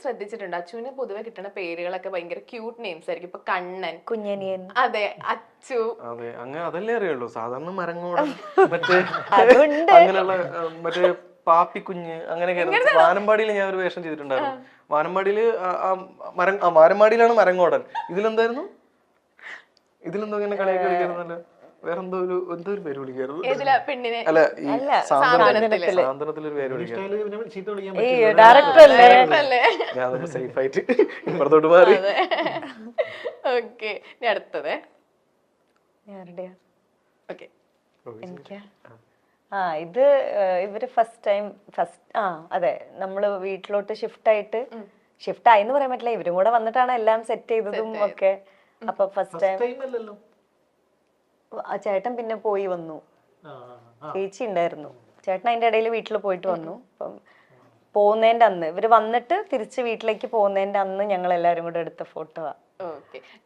ശ്രദ്ധിച്ചിട്ടുണ്ട് അച്ചുവിന് പൊതുവെ കിട്ടുന്ന പേരുകളൊക്കെ ഭയങ്കര ക്യൂട്ട് നെയിംസ് ആയിരിക്കും. ഇപ്പൊ കണ്ണൻ, കുഞ്ഞനിയൻ, അതെ, അച്ചു. അതെ, അങ്ങനെ അതല്ലേ അറിയുള്ളൂ. സാധാരണ മരങ്ങോടൻ, മറ്റേ അതുണ്ട്. അങ്ങനെയുള്ള മറ്റേ പാപ്പിക്കുഞ്ഞ് അങ്ങനെയൊക്കെ. വാനമ്പാടിയിൽ ഞാൻ ഒരു വേഷം ചെയ്തിട്ടുണ്ടായിരുന്നു. വാനമ്പാടിയില് വാനമ്പാടിയിലാണ് മരങ്ങോടൻ. ഇതിലെന്തായിരുന്നു, ഇതിലെന്തോ ഇങ്ങനെ കളിയൊക്കെ കളിക്കായിരുന്നല്ലോ. വേറെന്തോ എന്തോ ഒരു പേര് വിളിക്കായിരുന്നു. അല്ല, ഈ സാന്ത്വനത്തിലൊരു പേര് വിളിക്കായിരുന്നു. ഞാൻ സേഫ് ആയിട്ട് ഇപ്പുറത്തോട്ട് മാറി. ഓക്കെ, അടുത്തത് ഇത് ഇവര് അതെ, നമ്മള് വീട്ടിലോട്ട് ഷിഫ്റ്റ് ആയിന്ന് പറയാൻ പറ്റില്ല, ഇവരും കൂടെ വന്നിട്ടാണ് എല്ലാം സെറ്റ് ചെയ്തതും ഒക്കെ. അപ്പൊ ഫസ്റ്റ് ടൈം ചേട്ടൻ പിന്നെ പോയി വന്നു, ചേച്ചി ഉണ്ടായിരുന്നു. ചേട്ടൻ അതിന്റെ ഇടയിൽ വീട്ടിൽ പോയിട്ട് വന്നു. അപ്പം പോകുന്നതിന്റെ അന്ന് ഇവര് വന്നിട്ട് തിരിച്ച് വീട്ടിലേക്ക് പോകുന്നതിന്റെ അന്ന് ഞങ്ങൾ എല്ലാരും കൂടെ എടുത്ത ഫോട്ടോ.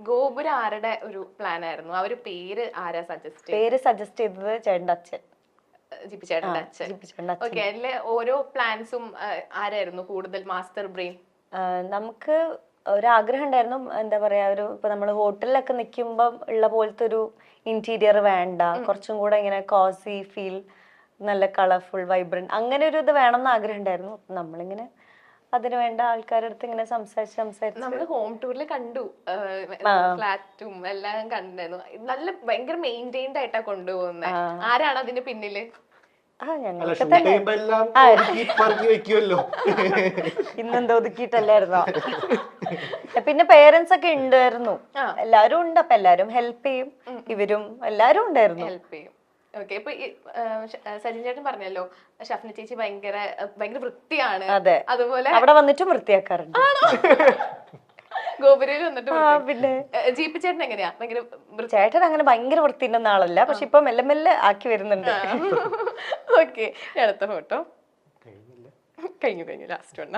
ഗോപുരം ആരുടെ ഒരു പ്ലാൻ ആയിരുന്നു? ആ ഒരു പേര് ആരാ സജസ്റ്റ് ചെയ്തത്? ചേട്ടന്റെ അച്ഛൻ, ജിപ്പി ചേട്ടന്റെ അച്ഛൻ. ഓക്കെ, അതിലെ ഓരോ പ്ലാൻസും ആരായിരുന്നു കൂടുതൽ മാസ്റ്റർ ബ്രെയിൻ? നമുക്ക് ഒരാഗ്രഹം ഉണ്ടായിരുന്നു, എന്താ പറയാ, ഇപ്പൊ നമ്മള് ഹോട്ടലിലൊക്കെ നിൽക്കുമ്പം ഉള്ള പോലത്തെ ഒരു ഇന്റീരിയർ വേണ്ട, കുറച്ചും കൂടെ ഇങ്ങനെ കോസി ഫീൽ, നല്ല കളർഫുൾ, വൈബ്രന്റ്, അങ്ങനെ ഒരു ഇത് വേണമെന്ന് ആഗ്രഹം ഉണ്ടായിരുന്നു. നമ്മളിങ്ങനെ അതിന് വേണ്ട ആൾക്കാരുടെ അടുത്ത് ഇങ്ങനെ സംസാരിച്ച് നമ്മള് ഹോം ടൂറിൽ കണ്ടു, ഫ്ലാറ്റും എല്ലാം കണ്ടായിരുന്നു. നല്ല ഭയങ്കര മെയിൻറ്റൈൻഡ് ആയിട്ടാ കൊണ്ടുപോകുന്നത്. ആരാണ് അതിന്റെ പിന്നില്? ഇന്നെന്തോ ഒതുക്കിയിട്ടല്ലായിരുന്നോ? പിന്നെ പേരൻസ് ഒക്കെ ഉണ്ടായിരുന്നു, എല്ലാരും ഉണ്ട്. അപ്പൊ എല്ലാരും ഹെൽപ്പ് ചെയ്യും, ഇവരും എല്ലാരും ഉണ്ടായിരുന്നു, ഹെൽപ്പ് ചെയ്യും. ഓക്കെ, ഇപ്പൊ സജിൻ ചേട്ടൻ പറഞ്ഞല്ലോ ഷഫ്ന ചേച്ചി ഭയങ്കര വൃത്തിയാണ്. അതെ, അതുപോലെ അവിടെ വന്നിട്ടും വൃത്തിയാക്കാറുണ്ട്. ഗോപുരയിൽ വന്നിട്ട് പിന്നെ ജീപ്പ് ചേട്ടൻ എങ്ങനെയാ? ചേട്ടൻ അങ്ങനെ ഭയങ്കര വൃത്തിൻ്റെ ആളല്ല, പക്ഷെ ഇപ്പൊ മെല്ലെ മെല്ലെ ആക്കി വരുന്നുണ്ട്. ഓക്കെ, അടുത്ത ഫോട്ടോ കഴിഞ്ഞു ലാസ്റ്റ് വണ്ണ.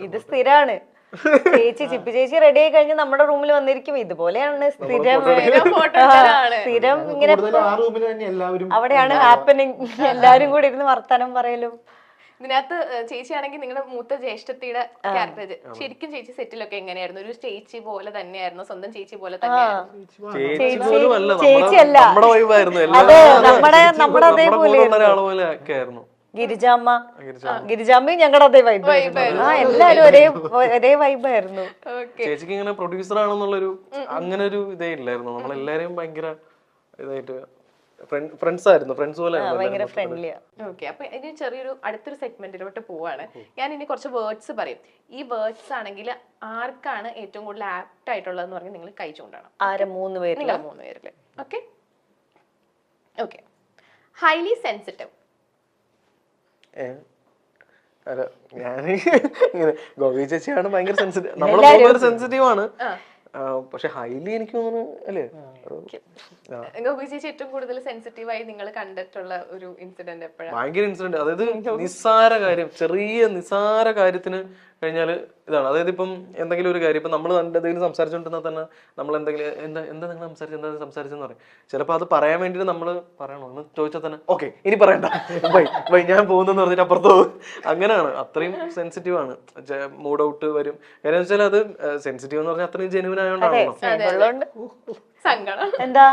ഇത് സ്ഥിരാണ്. ചിപ്പി ചേച്ചി റെഡി ആയി കഴിഞ്ഞ് നമ്മുടെ റൂമിൽ വന്നിരിക്കും. ഇതുപോലെയാണ് സ്ഥിരം ഇങ്ങനെ അവിടെയാണ് ഹാപ്പനിങ്. എല്ലാരും കൂടി ഇരുന്ന് വർത്താനം പറയലും. ഇതിനകത്ത് ചേച്ചിയാണെങ്കിൽ നിങ്ങളുടെ മൂത്ത ജ്യേഷ്ഠത്തിയുടെ ക്യാരക്ടർ ശരിക്കും ചേച്ചി സെറ്റിലൊക്കെ എങ്ങനെയായിരുന്നു? ഒരു ചേച്ചി പോലെ തന്നെയായിരുന്നു, സ്വന്തം ചേച്ചി പോലെ തന്നെയായിരുന്നു? ചേച്ചിയല്ല, അതെ, നമ്മുടെ അതേപോലെ ഗിരിജാമ്മയും ഞങ്ങളുടെ അതേ വൈബ്. എല്ലാരും ഒരേ വൈബായിരുന്നു. ചേച്ചിക്ക് ഇങ്ങനെ പ്രൊഡ്യൂസർ ആണെന്നുള്ളൊരു അങ്ങനെ ഒരു ഇതേ ഇല്ലായിരുന്നു. നമ്മളെല്ലാരെയും ഭയങ്കര ഇതായിട്ട് ഫ്രണ്ട്സ് ആയിരുന്നു, ഫ്രണ്ട്സ് പോലെ. ഓക്കെ, അപ്പൊ ഇനി ചെറിയൊരു അടുത്തൊരു സെഗ്മെന്റിലോട്ട് പോവാണ്. ഞാൻ ഇനി കുറച്ച് വേർഡ്സ് പറയും. ഈ വേർഡ്സ് ആണെങ്കിൽ ആർക്കാണ് ഏറ്റവും കൂടുതൽ ആപ്റ്റ് ആയിട്ടുള്ളതെന്ന് പറഞ്ഞാൽ നിങ്ങൾ കൈ ചൂണ്ടണം. മൂന്ന് പേരില്. Okay okay. Highly sensitive. അല്ല, ഞാൻ ഗോപി ചേച്ചിയാണ് ഭയങ്കര സെൻസിറ്റീവ്. നമ്മളെ സെൻസിറ്റീവ് ആണ്, പക്ഷെ ഹൈലി എനിക്ക് തോന്നുന്നു അല്ലേ? ഗോപി ചേച്ചി ഏറ്റവും കൂടുതൽ സെൻസിറ്റീവ് ആയി നിങ്ങൾ കണ്ടിട്ടുള്ള ഒരു ഇൻസിഡന്റ് എപ്പോഴാണ്? ഭയങ്കര ഇൻസിഡന്റ്, അതായത് നിസ്സാര കാര്യം, ചെറിയ നിസ്സാര കാര്യത്തിന് കഴിഞ്ഞാല് ഇതാണ്. അതായത് ഇപ്പം എന്തെങ്കിലും ഒരു കാര്യം, ഇപ്പൊ നമ്മൾ എന്തെങ്കിലും സംസാരിച്ചോണ്ടിരുന്നാൽ തന്നെ നമ്മൾ എന്തെങ്കിലും എന്താ നിങ്ങൾ സംസാരിച്ചെന്ന് പറയും. ചിലപ്പോൾ അത് പറയാൻ വേണ്ടിട്ട് നമ്മൾ പറയണോ എന്ന് ചോദിച്ചാൽ തന്നെ ഓക്കെ ഇനി പറയണ്ട, ബൈ ഞാൻ പോകുന്നെന്ന് പറഞ്ഞിട്ട് അപ്പുറത്ത് പോകും. അങ്ങനെയാണ്, അത്രയും സെൻസിറ്റീവ് ആണ്. മൂഡ് ഔട്ട് വരും. കാര്യം വെച്ചാൽ അത് സെൻസിറ്റീവ് എന്ന് പറഞ്ഞാൽ അത്രയും ജെനുവിൻ ആയതുകൊണ്ടാണല്ലോ. സങ്കടം എന്താ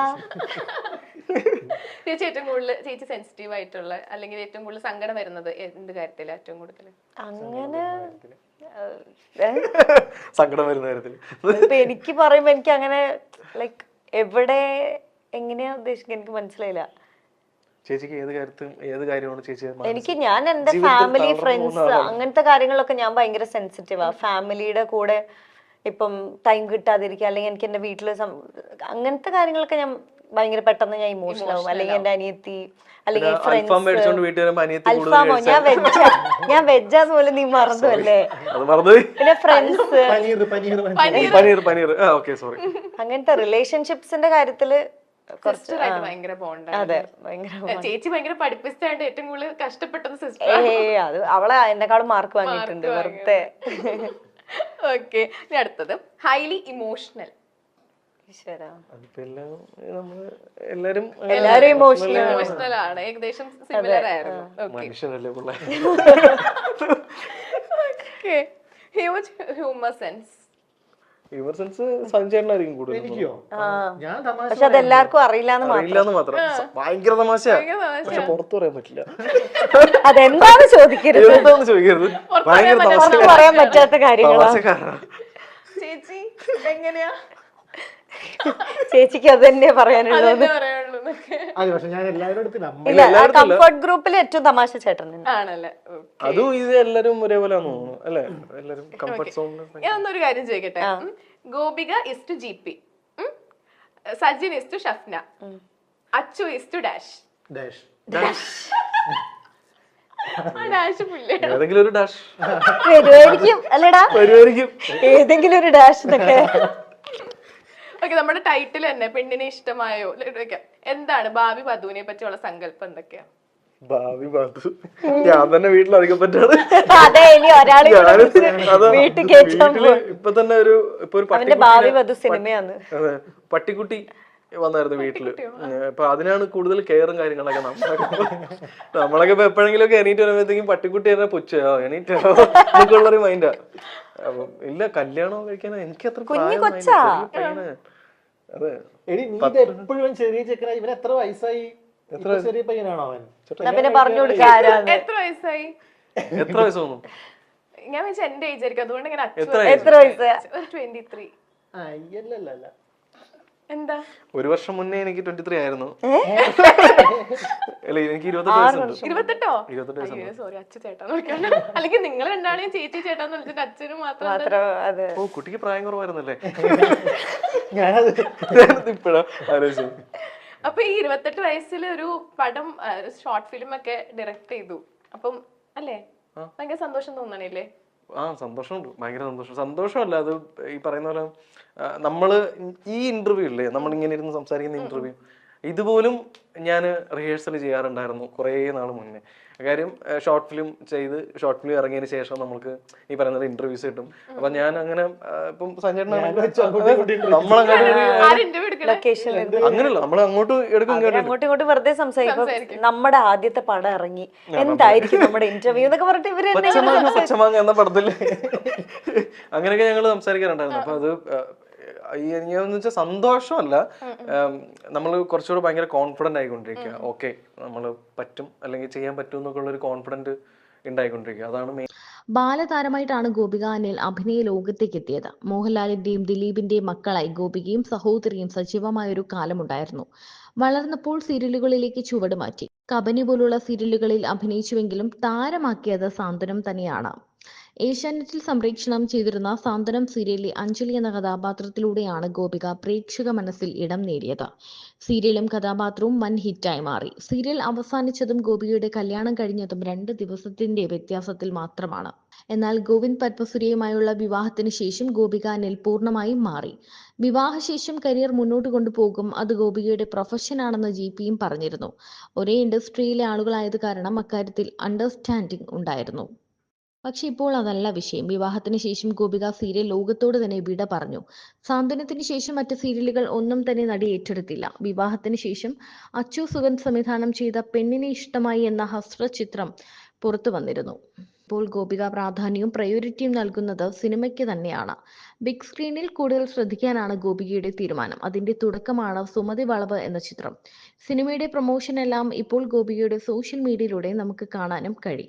ചേച്ചി ഏറ്റവും കൂടുതൽ ചേച്ചി സെൻസിറ്റീവ് ആയിട്ടുള്ള അല്ലെങ്കിൽ ഏറ്റവും കൂടുതൽ സങ്കടം വരുന്നത് എന്ത് കാര്യത്തില്? ഏറ്റവും കൂടുതൽ അങ്ങനെ സങ്കടം വരുന്ന കാര്യത്തില് ഇപ്പൊ എനിക്ക് പറയുമ്പോ എനിക്ക് അങ്ങനെ ലൈക്ക് എവിടെ എങ്ങനെയാ ഉദ്ദേശിക്കുന്നത് എനിക്ക് മനസ്സിലായില്ല. ചേച്ചിക്ക് ഏത് കാര്യമാണ് ചേച്ചി? ഞാൻ എന്റെ ഫാമിലി, ഫ്രണ്ട്സ്, അങ്ങനത്തെ കാര്യങ്ങളിലൊക്കെ ഞാൻ ഭയങ്കര സെൻസിറ്റീവാ. ഫാമിലിയുടെ കൂടെ ഇപ്പം ടൈം കിട്ടാതിരിക്കുക, അല്ലെങ്കിൽ എനിക്ക് എന്റെ വീട്ടില് അങ്ങനത്തെ കാര്യങ്ങളൊക്കെ ഞാൻ ഭയങ്കര പെട്ടെന്ന് ഞാൻ ഇമോഷണൽ ആവും. അല്ലെങ്കിൽ എന്റെ അനിയത്തി, അല്ലെങ്കിൽ ഞാൻ വെജാന്ന് പോലെ നീ മറന്നു അല്ലേ? പിന്നെ ഫ്രണ്ട്സ്, അങ്ങനത്തെ റിലേഷൻഷിപ്സിന്റെ കാര്യത്തില് ചേച്ചി ഭയങ്കര പഠിപ്പിച്ചാണ്ട് ഏറ്റവും കൂടുതൽ കഷ്ടപ്പെട്ടത് സിസ്റ്റർ. അത് അവളെ എന്നെക്കാളും മാർക്ക് വാങ്ങിയിട്ടുണ്ട് വെറുതെ. ഓക്കെ, അടുത്തത് ഹൈലി ഇമോഷണൽ. ഈശ്വരാ. അതിപ്പോ എല്ലാം നമ്മള് എല്ലാരും എല്ലാരും emotional ആണ്. ഇമോഷണൽ ആണ്, ഏകദേശം സിമിലർ ആയിരുന്നു. മനുഷ്യരല്ലേ പിള്ളേർ. Okay. Huge humour sense. Humour sense സഞ്ചേട്ടനായിരിക്കും കൂടുതൽ. എനിക്കോ? ഞാൻ തമാശ പക്ഷെ അത് എല്ലാവർക്കും അറിയില്ലാന്ന് മാത്രം. അറിയില്ലാന്ന് മാത്രം. ഭയങ്കര തമാശയാ, പക്ഷെ പുറത്തു പറയാൻ പറ്റില്ല. അതെന്താന്ന് ചോദിക്കരുത്. എന്താന്ന് ചോദിക്കരുത്. ഭയങ്കര പുറത്ത് പറയാൻ പറ്റാത്ത കാര്യങ്ങളാ. തമാശക്കാരനാ. ചേച്ചി എങ്ങനെയാ? ചേച്ചിക്ക് അത് തന്നെ പറയാനുള്ളത്. അതെന്നെ പറയാനുള്ളൂ എന്നൊക്കെ. അതെ, പക്ഷെ ഞാൻ എല്ലാവരുടെ അടുത്ത് നമ്മ ഇല്ല, കംഫർട്ട് ഗ്രൂപ്പിൽ ഏറ്റവും തമാശ ചേട്ടൻ തന്നെ. ആണല്ലേ? അതും ഇത് എല്ലാരും ഒരേപോലെ തോന്നുന്നു അല്ലെ? എല്ലാരും കംഫർട്ട് സോണിൽ. ഞാൻ ഒന്നൊരു കാര്യം ചോദിക്കട്ടെ. Gopika is to GP, Sajin is to Shafna, Achu is to dash. Dash ആ ഡാഷ് പുല്ലേ. ഏതെങ്കിലും ഒരു ഡാഷ് വരുമായിരിക്കും അല്ലേടാ, വരുമായിരിക്കും. ഏതെങ്കിലും ഒരു ഡാഷ് എന്നൊക്കെ. ഓക്കെ, നമ്മുടെ ടൈറ്റിൽ തന്നെ പെണ്ണിനെ ഇഷ്ടമായോ എന്താണ് ഭാവി വധുവിനെ പറ്റിയുള്ള സങ്കല്പം എന്തൊക്കെയാ? ഭാവി ബാധു ഞാൻ തന്നെ വീട്ടിൽ അധികം പറ്റാണ്. അതെ, ഇനി ഒരാളെ വീട്ടിൽ കയറ്റാൻ ഇപ്പൊ തന്നെ ഇപ്പൊ ഒരു അവന്റെ ഭാവി വധു സിനിമയാണ്. അതെ, പട്ടിക്കുട്ടി വന്നായിരുന്നു വീട്ടില്. അപ്പൊ അതിനാണ് കൂടുതൽ കെയറും കാര്യങ്ങളൊക്കെ. നമ്മളൊക്കെ ഇപ്പൊ എപ്പോഴെങ്കിലും ഒക്കെ എണീറ്റ് വരുമ്പോഴത്തേക്കും പട്ടിക്കുട്ടി തന്നെ പുച്ഛോ എണീറ്റോ എന്നൊക്കെ ഉള്ളൊരു മൈൻഡാ. അപ്പൊ ഇല്ല, കല്യാണം കഴിക്കാൻ എനിക്ക് അത്ര കൊച്ചാ. അതെ. എടി, നീ ഇത് എപ്പോഴും ചെറിയ ചെക്കനായി. ഇവന് എത്ര വയസ്സായി? എത്ര ചെറിയ പയ്യനാണോ അവൻ? പിന്നെ പറഞ്ഞു കൊടുക്കുക ആരാണ്. എത്ര വയസ്സായി? എത്ര വയസ്സ് തോന്നും? ഞാൻ വെച്ച എന്റെ ഏജ് ആയിരിക്കും, അതുകൊണ്ട് ഇങ്ങനെ എത്ര വയസ്സ്? 23. അയ്യല്ലല്ല. എന്താ? ഒരു വർഷം മുന്നേ എനിക്ക് 23 ആയിരുന്നു. അല്ല, എനിക്ക് 28 വയസ്സുണ്ട്. 28ഓ? 28 വയസ്സുണ്ട്. സോറി, അച്ഛ ചേട്ടാന്ന് വിളിക്കണം. അല്ലെങ്കിൽ നിങ്ങൾ രണ്ടാളെയും ചേച്ചി ചേട്ടാന്ന് വിളിച്ചിട്ട് അച്ഛനും മാത്രം. അതെ. ഓ, കുട്ടിക്ക് പ്രായം കുറവായിരുന്നല്ലേ? ഞാനത് ഇപ്പഴാ ആലോചിച്ചു. അപ്പൊ ഈ 28 വയസ്സിൽ ഒരു പടം, ഷോർട്ട് ഫിലിം ഒക്കെ ഡയറക്ട് ചെയ്തു. അപ്പം അല്ലേ ഭയങ്കര സന്തോഷം തോന്നണില്ലേ? സന്തോഷമുണ്ട്, ഭയങ്കര സന്തോഷം. സന്തോഷമല്ല, അത് ഈ പറയുന്ന പോലെ നമ്മള് ഈ ഇന്റർവ്യൂ ഇല്ലേ, നമ്മളിങ്ങനെ ഇരുന്ന് സംസാരിക്കുന്ന ഇന്റർവ്യൂ, ഇതുപോലും ഞാൻ റിഹേഴ്സൽ ചെയ്യാറുണ്ടായിരുന്നു കുറേ നാൾ മുന്നേ. കാര്യം ഷോർട്ട് ഫിലിം ചെയ്ത് ഷോർട്ട് ഫിലിം ഇറങ്ങിയതിന് ശേഷം നമുക്ക് ഈ പറയുന്നത് ഇന്റർവ്യൂസ് കിട്ടും. അപ്പൊ ഞാൻ അങ്ങനെ ഇപ്പം അങ്ങനെയല്ല, നമ്മൾ അങ്ങോട്ടും എടുക്കും അങ്ങോട്ടും ഇങ്ങോട്ടും വെറുതെ സംസാരിക്കും. നമ്മുടെ ആദ്യത്തെ പടം ഇറങ്ങി, എന്തായിരിക്കും നമ്മുടെ ഇന്റർവ്യൂ എന്നൊക്കെ പറഞ്ഞിട്ട് ഇവര് പച്ചമാങ്ങ എന്ന പടത്തില് അങ്ങനെയൊക്കെ ഞങ്ങൾ സംസാരിക്കാറുണ്ടായിരുന്നു. അപ്പൊ അത് എന്ന് വെച്ചാൽ സന്തോഷമല്ല, നമ്മൾ കുറച്ചുകൂടെ ഭയങ്കര കോൺഫിഡന്റ് ആയിക്കൊണ്ടിരിക്കുക. ഓക്കെ, നമ്മൾ പറ്റും അല്ലെങ്കിൽ ചെയ്യാൻ പറ്റും എന്നൊക്കെ ഉള്ളൊരു കോൺഫിഡന്റ് ഉണ്ടായിക്കൊണ്ടിരിക്കുക. അതാണ് മെയിൻ. ബാലതാരമായിട്ടാണ് ഗോപിക അനിൽ അഭിനയ ലോകത്തേക്ക് എത്തിയത്. മോഹൻലാലിന്റെയും ദിലീപിന്റെയും മക്കളായി ഗോപികയും സഹോദരിയും സജീവമായൊരു കാലമുണ്ടായിരുന്നു. വളർന്നപ്പോൾ സീരിയലുകളിലേക്ക് ചുവട് മാറ്റി. കബനി പോലുള്ള സീരിയലുകളിൽ അഭിനയിച്ചുവെങ്കിലും താരമാക്കിയത് സാന്ത്വനം തന്നെയാണ്. ഏഷ്യാനെറ്റിൽ സംപ്രേഷണം ചെയ്തിരുന്ന സാന്ത്വനം സീരിയലിലെ അഞ്ജലി എന്ന കഥാപാത്രത്തിലൂടെയാണ് ഗോപിക പ്രേക്ഷക മനസ്സിൽ ഇടം നേടിയത്. സീരിയലും കഥാപാത്രവും വൻ ഹിറ്റായി മാറി. സീരിയൽ അവസാനിച്ചതും ഗോപികയുടെ കല്യാണം കഴിഞ്ഞതും 2 ദിവസത്തിന്റെ വ്യത്യാസത്തിൽ മാത്രമാണ്. എന്നാൽ ഗോവിന്ദ് പത്മസുരയുമായുള്ള വിവാഹത്തിന് ശേഷം ഗോപിക അനിൽ പൂർണ്ണമായും മാറി. വിവാഹശേഷം കരിയർ മുന്നോട്ട് കൊണ്ടുപോകും, അത് ഗോപികയുടെ പ്രൊഫഷനാണെന്ന് GPയും പറഞ്ഞിരുന്നു. ഒരേ ഇൻഡസ്ട്രിയിലെ ആളുകളായത് കാരണം അക്കാര്യത്തിൽ അണ്ടർസ്റ്റാൻഡിംഗ് ഉണ്ടായിരുന്നു. പക്ഷെ ഇപ്പോൾ അതല്ല വിഷയം. വിവാഹത്തിന് ശേഷം ഗോപിക സീരിയൽ ലോകത്തോട് തന്നെ വിട പറഞ്ഞു. സാന്ത്വനത്തിന് ശേഷം മറ്റ് സീരിയലുകൾ ഒന്നും തന്നെ നടി ഏറ്റെടുത്തില്ല. വിവാഹത്തിന് ശേഷം അച്ചു സുഗന്ധ് സംവിധാനം ചെയ്ത പെണ്ണിനെ ഇഷ്ടമായി എന്ന ഹസ്രചിത്രം പുറത്തു വന്നിരുന്നു. ഇപ്പോൾ ഗോപിക പ്രാധാന്യവും പ്രയോറിറ്റിയും നൽകുന്നത് സിനിമയ്ക്ക് തന്നെയാണ്. ബിഗ് സ്ക്രീനിൽ കൂടുതൽ ശ്രദ്ധിക്കാനാണ് ഗോപികയുടെ തീരുമാനം. അതിന്റെ തുടക്കമാണ് സുമതി വളവ് എന്ന ചിത്രം. സിനിമയുടെ പ്രൊമോഷൻ എല്ലാം ഇപ്പോൾ ഗോപികയുടെ സോഷ്യൽ മീഡിയയിലൂടെ നമുക്ക് കാണാനും കഴിയും.